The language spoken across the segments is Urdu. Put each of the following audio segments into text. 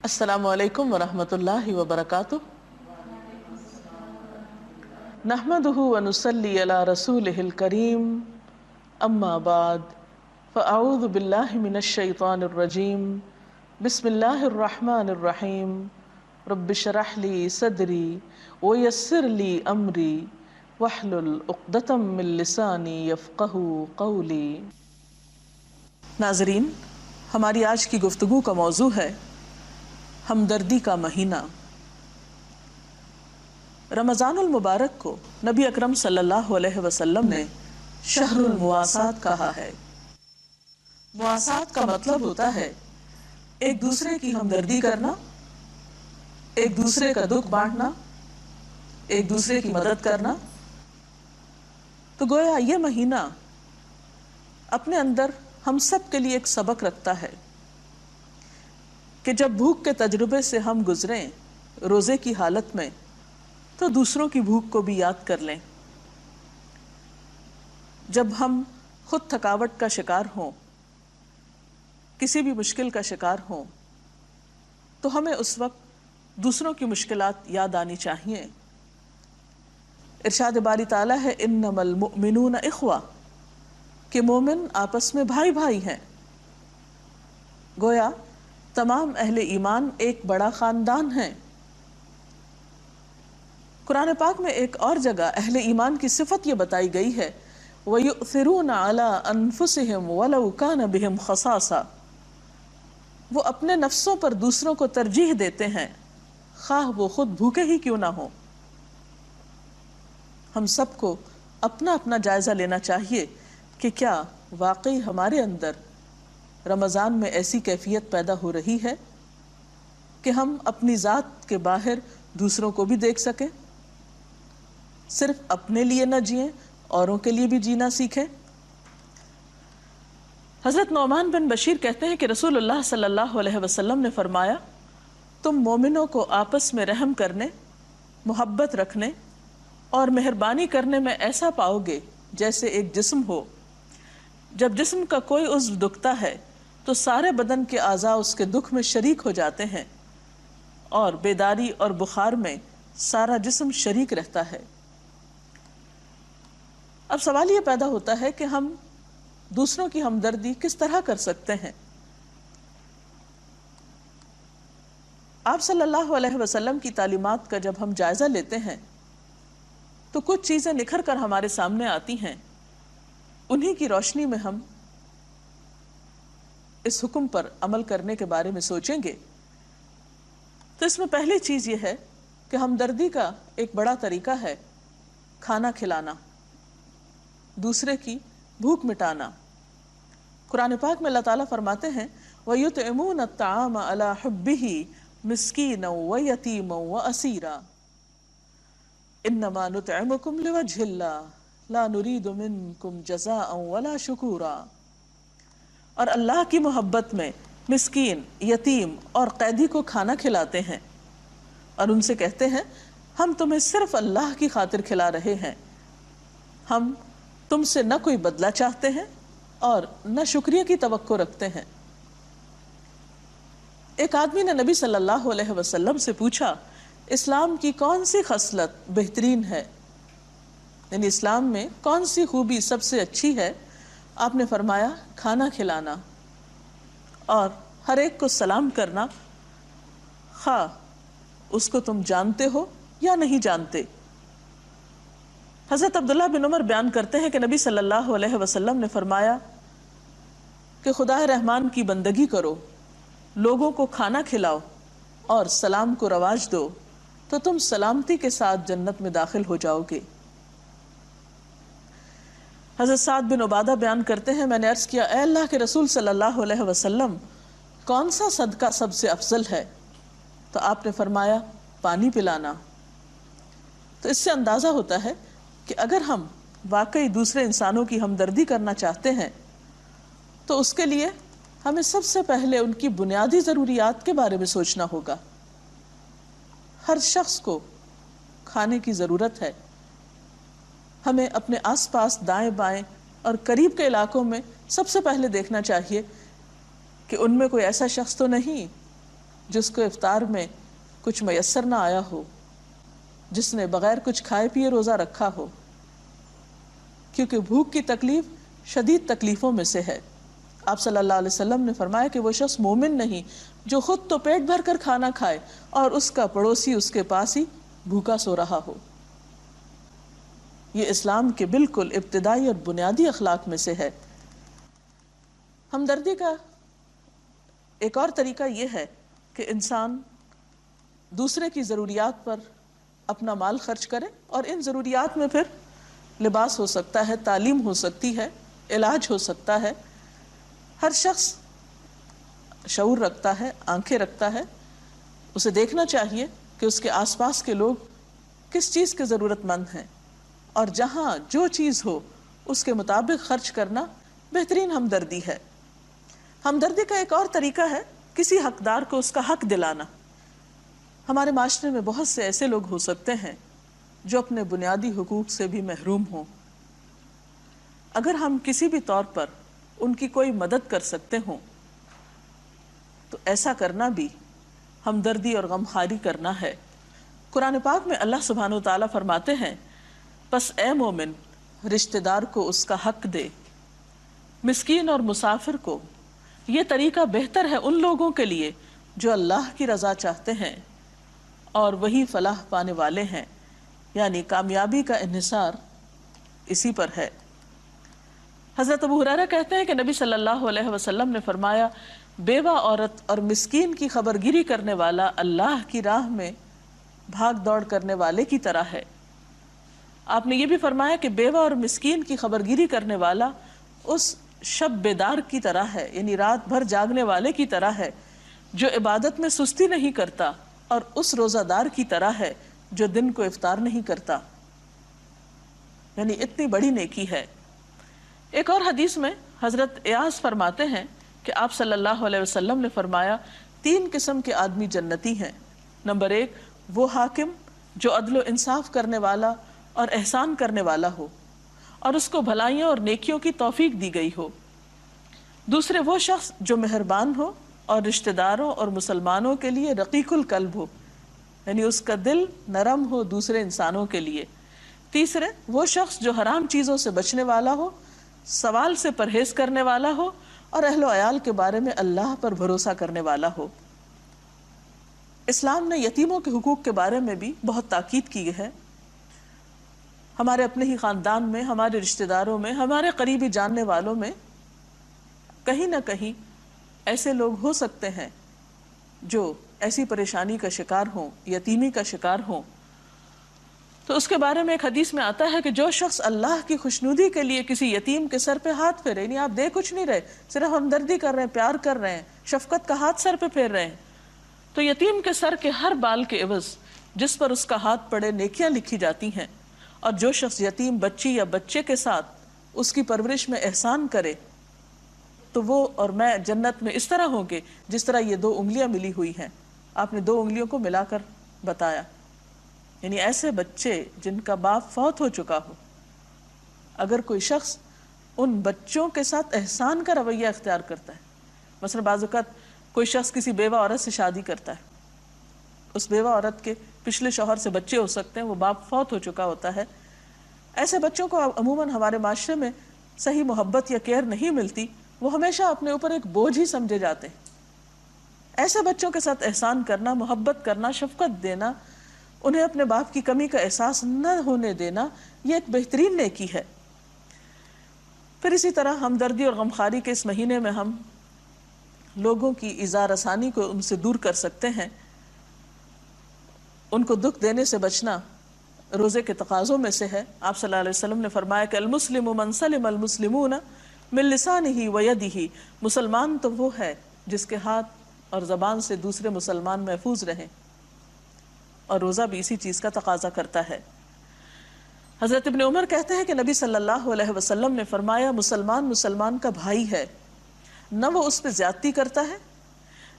السلام علیکم ورحمۃ اللہ وبرکاتہ۔ نحمدہ ونصلی علی رسولہ الکریم، اما بعد فاعوذ باللہ من الشیطان الرجیم، بسم اللہ الرحمن الرحیم۔ رب اشرح لی صدری ویسر لی امری واحلل عقدۃ من لسانی یفقہوا قولی۔ ناظرین، ہماری آج کی گفتگو کا موضوع ہے ہمدردی کا مہینہ۔ رمضان المبارک کو نبی اکرم صلی اللہ علیہ وسلم نے شہر المواسات کہا ہے۔ مواسات کا مطلب ہوتا ہے ایک دوسرے کی ہمدردی کرنا، ایک دوسرے کا دکھ بانٹنا، ایک دوسرے کی مدد کرنا۔ تو گویا یہ مہینہ اپنے اندر ہم سب کے لیے ایک سبق رکھتا ہے کہ جب بھوک کے تجربے سے ہم گزریں روزے کی حالت میں تو دوسروں کی بھوک کو بھی یاد کر لیں۔ جب ہم خود تھکاوٹ کا شکار ہوں، کسی بھی مشکل کا شکار ہوں، تو ہمیں اس وقت دوسروں کی مشکلات یاد آنی چاہیے۔ ارشاد باری تعالیٰ ہے انما المؤمنون اخوہ، کہ مومن آپس میں بھائی بھائی ہیں۔ گویا تمام اہل ایمان ایک بڑا خاندان ہیں۔ قرآن پاک میں ایک اور جگہ اہل ایمان کی صفت یہ بتائی گئی ہے وَيُؤْثِرُونَ عَلَىٰ أَنفُسِهِمْ وَلَوْ كَانَ بِهِمْ خَصَاصَةٌ، وہ اپنے نفسوں پر دوسروں کو ترجیح دیتے ہیں خواہ وہ خود بھوکے ہی کیوں نہ ہوں۔ ہم سب کو اپنا اپنا جائزہ لینا چاہیے کہ کیا واقعی ہمارے اندر رمضان میں ایسی کیفیت پیدا ہو رہی ہے کہ ہم اپنی ذات کے باہر دوسروں کو بھی دیکھ سکیں، صرف اپنے لیے نہ جئیں، اوروں کے لیے بھی جینا سیکھیں۔ حضرت نعمان بن بشیر کہتے ہیں کہ رسول اللہ صلی اللہ علیہ وسلم نے فرمایا، تم مومنوں کو آپس میں رحم کرنے، محبت رکھنے اور مہربانی کرنے میں ایسا پاؤ گے جیسے ایک جسم ہو۔ جب جسم کا کوئی عضو دکھتا ہے تو سارے بدن کے اعضاء اس کے دکھ میں شریک ہو جاتے ہیں، اور بیداری اور بخار میں سارا جسم شریک رہتا ہے۔ اب سوال یہ پیدا ہوتا ہے کہ ہم دوسروں کی ہمدردی کس طرح کر سکتے ہیں؟ آپ صلی اللہ علیہ وسلم کی تعلیمات کا جب ہم جائزہ لیتے ہیں تو کچھ چیزیں نکھر کر ہمارے سامنے آتی ہیں۔ انہی کی روشنی میں ہم اس حکم پر عمل کرنے کے بارے میں سوچیں گے۔ تو اس میں پہلی چیز یہ ہے کہ ہمدردی کا ایک بڑا طریقہ ہے کھانا کھلانا، دوسرے کی بھوک مٹانا۔ قرآن پاک میں اللہ تعالیٰ فرماتے ہیں وَيُطْعِمُونَ الطَّعَامَ عَلَىٰ حُبِّهِ مِسْكِينًا وَيَتِيمًا وَأَسِيرًا إِنَّمَا نُطْعِمُكُمْ لِوَجْهِ اللَّهِ لَا نُرِيدُ مِنْكُمْ جَزَاءً وَلَا شُكُورًا، اور اللہ کی محبت میں مسکین، یتیم اور قیدی کو کھانا کھلاتے ہیں اور ان سے کہتے ہیں ہم تمہیں صرف اللہ کی خاطر کھلا رہے ہیں، ہم تم سے نہ کوئی بدلہ چاہتے ہیں اور نہ شکریہ کی توقع رکھتے ہیں۔ ایک آدمی نے نبی صلی اللہ علیہ وسلم سے پوچھا اسلام کی کون سی خصلت بہترین ہے، یعنی اسلام میں کون سی خوبی سب سے اچھی ہے؟ آپ نے فرمایا کھانا کھلانا اور ہر ایک کو سلام کرنا، خواہ اس کو تم جانتے ہو یا نہیں جانتے۔ حضرت عبداللہ بن عمر بیان کرتے ہیں کہ نبی صلی اللہ علیہ وسلم نے فرمایا کہ خدا رحمان کی بندگی کرو، لوگوں کو کھانا کھلاؤ اور سلام کو رواج دو تو تم سلامتی کے ساتھ جنت میں داخل ہو جاؤ گے۔ حضرت سعد بن عبادہ بیان کرتے ہیں میں نے عرض کیا اے اللہ کے رسول صلی اللہ علیہ وسلم کون سا صدقہ سب سے افضل ہے؟ تو آپ نے فرمایا پانی پلانا۔ تو اس سے اندازہ ہوتا ہے کہ اگر ہم واقعی دوسرے انسانوں کی ہمدردی کرنا چاہتے ہیں تو اس کے لیے ہمیں سب سے پہلے ان کی بنیادی ضروریات کے بارے میں سوچنا ہوگا۔ ہر شخص کو کھانے کی ضرورت ہے۔ ہمیں اپنے آس پاس دائیں بائیں اور قریب کے علاقوں میں سب سے پہلے دیکھنا چاہیے کہ ان میں کوئی ایسا شخص تو نہیں جس کو افطار میں کچھ میسر نہ آیا ہو، جس نے بغیر کچھ کھائے پیے روزہ رکھا ہو، کیونکہ بھوک کی تکلیف شدید تکلیفوں میں سے ہے۔ آپ صلی اللہ علیہ وسلم نے فرمایا کہ وہ شخص مومن نہیں جو خود تو پیٹ بھر کر کھانا کھائے اور اس کا پڑوسی اس کے پاس ہی بھوکا سو رہا ہو۔ یہ اسلام کے بالکل ابتدائی اور بنیادی اخلاق میں سے ہے۔ ہمدردی کا ایک اور طریقہ یہ ہے کہ انسان دوسرے کی ضروریات پر اپنا مال خرچ کرے، اور ان ضروریات میں پھر لباس ہو سکتا ہے، تعلیم ہو سکتی ہے، علاج ہو سکتا ہے۔ ہر شخص شعور رکھتا ہے، آنکھیں رکھتا ہے، اسے دیکھنا چاہیے کہ اس کے آس پاس کے لوگ کس چیز کے ضرورت مند ہیں، اور جہاں جو چیز ہو اس کے مطابق خرچ کرنا بہترین ہمدردی ہے۔ ہمدردی کا ایک اور طریقہ ہے کسی حقدار کو اس کا حق دلانا۔ ہمارے معاشرے میں بہت سے ایسے لوگ ہو سکتے ہیں جو اپنے بنیادی حقوق سے بھی محروم ہوں۔ اگر ہم کسی بھی طور پر ان کی کوئی مدد کر سکتے ہوں تو ایسا کرنا بھی ہمدردی اور غمخواری کرنا ہے۔ قرآن پاک میں اللہ سبحانہ و تعالیٰ فرماتے ہیں، پس اے مومن رشتہ دار کو اس کا حق دے، مسکین اور مسافر کو۔ یہ طریقہ بہتر ہے ان لوگوں کے لیے جو اللہ کی رضا چاہتے ہیں اور وہی فلاح پانے والے ہیں، یعنی کامیابی کا انحصار اسی پر ہے۔ حضرت ابو ہریرہ کہتے ہیں کہ نبی صلی اللہ علیہ وسلم نے فرمایا، بیوہ عورت اور مسکین کی خبرگیری کرنے والا اللہ کی راہ میں بھاگ دوڑ کرنے والے کی طرح ہے۔ آپ نے یہ بھی فرمایا کہ بیوہ اور مسکین کی خبرگیری کرنے والا اس شب بیدار کی طرح ہے، یعنی رات بھر جاگنے والے کی طرح ہے جو عبادت میں سستی نہیں کرتا، اور اس روزہ دار کی طرح ہے جو دن کو افطار نہیں کرتا، یعنی اتنی بڑی نیکی ہے۔ ایک اور حدیث میں حضرت ایاز فرماتے ہیں کہ آپ صلی اللہ علیہ وسلم نے فرمایا، 3 قسم کے آدمی جنتی ہیں۔ نمبر 1، وہ حاکم جو عدل و انصاف کرنے والا اور احسان کرنے والا ہو اور اس کو بھلائیوں اور نیکیوں کی توفیق دی گئی ہو۔ دوسرے، وہ شخص جو مہربان ہو اور رشتہ داروں اور مسلمانوں کے لیے رقیق القلب ہو، یعنی اس کا دل نرم ہو دوسرے انسانوں کے لیے۔ تیسرے، وہ شخص جو حرام چیزوں سے بچنے والا ہو، سوال سے پرہیز کرنے والا ہو اور اہل و عیال کے بارے میں اللہ پر بھروسہ کرنے والا ہو۔ اسلام نے یتیموں کے حقوق کے بارے میں بھی بہت تاکید کی ہے۔ ہمارے اپنے ہی خاندان میں، ہمارے رشتہ داروں میں، ہمارے قریبی جاننے والوں میں کہیں نہ کہیں ایسے لوگ ہو سکتے ہیں جو ایسی پریشانی کا شکار ہوں، یتیمی کا شکار ہوں۔ تو اس کے بارے میں ایک حدیث میں آتا ہے کہ جو شخص اللہ کی خوشنودی کے لیے کسی یتیم کے سر پہ ہاتھ پھیرے، یعنی آپ دے کچھ نہیں رہے، صرف ہمدردی کر رہے ہیں، پیار کر رہے ہیں، شفقت کا ہاتھ سر پہ پھیر رہے ہیں، تو یتیم کے سر کے ہر بال کے عوض جس پر اس کا ہاتھ پڑے نیکیاں لکھی جاتی ہیں۔ اور جو شخص یتیم بچی یا بچے کے ساتھ اس کی پرورش میں احسان کرے تو وہ اور میں جنت میں اس طرح ہوں گے جس طرح یہ 2 انگلیاں ملی ہوئی ہیں۔ آپ نے 2 انگلیوں کو ملا کر بتایا، یعنی ایسے بچے جن کا باپ فوت ہو چکا ہو، اگر کوئی شخص ان بچوں کے ساتھ احسان کا رویہ اختیار کرتا ہے، مثلا بعض اوقات کوئی شخص کسی بیوہ عورت سے شادی کرتا ہے، اس بیوہ عورت کے پچھلے شوہر سے بچے ہو سکتے ہیں، وہ باپ فوت ہو چکا ہوتا ہے، ایسے بچوں کو عموماً ہمارے معاشرے میں صحیح محبت یا کیئر نہیں ملتی، وہ ہمیشہ اپنے اوپر ایک بوجھ ہی سمجھے جاتے ہیں۔ ایسے بچوں کے ساتھ احسان کرنا، محبت کرنا، شفقت دینا، انہیں اپنے باپ کی کمی کا احساس نہ ہونے دینا، یہ ایک بہترین نیکی ہے۔ پھر اسی طرح ہمدردی اور غمخواری کے اس مہینے میں ہم لوگوں کی ایذا رسانی کو ان سے دور کر سکتے ہیں۔ ان کو دکھ دینے سے بچنا روزے کے تقاضوں میں سے ہے۔ آپ صلی اللہ علیہ وسلم نے فرمایا کہ المسلم من سلم المسلمون من لسانہ ویدہ، مسلمان تو وہ ہے جس کے ہاتھ اور زبان سے دوسرے مسلمان محفوظ رہیں، اور روزہ بھی اسی چیز کا تقاضا کرتا ہے۔ حضرت ابن عمر کہتے ہیں کہ نبی صلی اللہ علیہ وسلم نے فرمایا، مسلمان مسلمان کا بھائی ہے، نہ وہ اس پہ زیادتی کرتا ہے،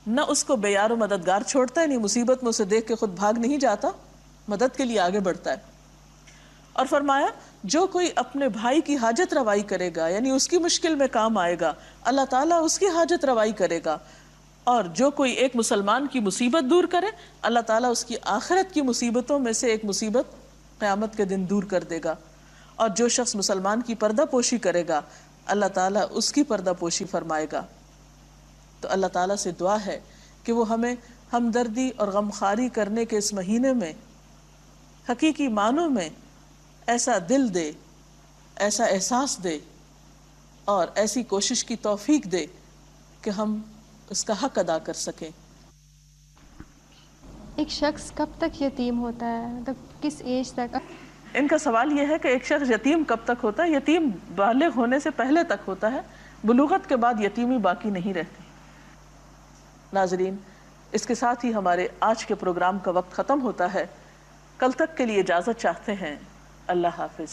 نہ اس کو بے یار و مددگار چھوڑتا ہے، نہیں مصیبت میں اسے دیکھ کے خود بھاگ نہیں جاتا، مدد کے لیے آگے بڑھتا ہے۔ اور فرمایا، جو کوئی اپنے بھائی کی حاجت روائی کرے گا، یعنی اس کی مشکل میں کام آئے گا، اللہ تعالیٰ اس کی حاجت روائی کرے گا، اور جو کوئی ایک مسلمان کی مصیبت دور کرے اللہ تعالیٰ اس کی آخرت کی مصیبتوں میں سے ایک مصیبت قیامت کے دن دور کر دے گا. اور جو شخص مسلمان کی پردہ پوشی کرے گا اللہ تعالیٰ اس کی پردہ پوشی فرمائے گا. تو اللہ تعالیٰ سے دعا ہے کہ وہ ہمیں ہمدردی اور غمخواری کرنے کے اس مہینے میں حقیقی معنوں میں ایسا دل دے، ایسا احساس دے اور ایسی کوشش کی توفیق دے کہ ہم اس کا حق ادا کر سکیں. ایک شخص کب تک یتیم ہوتا ہے، مطلب کس ایج تک؟ ان کا سوال یہ ہے کہ ایک شخص یتیم کب تک ہوتا ہے. یتیم بالغ ہونے سے پہلے تک ہوتا ہے، بلوغت کے بعد یتیمی باقی نہیں رہتی. ناظرین، اس کے ساتھ ہی ہمارے آج کے پروگرام کا وقت ختم ہوتا ہے. کل تک کے لیے اجازت چاہتے ہیں. اللہ حافظ.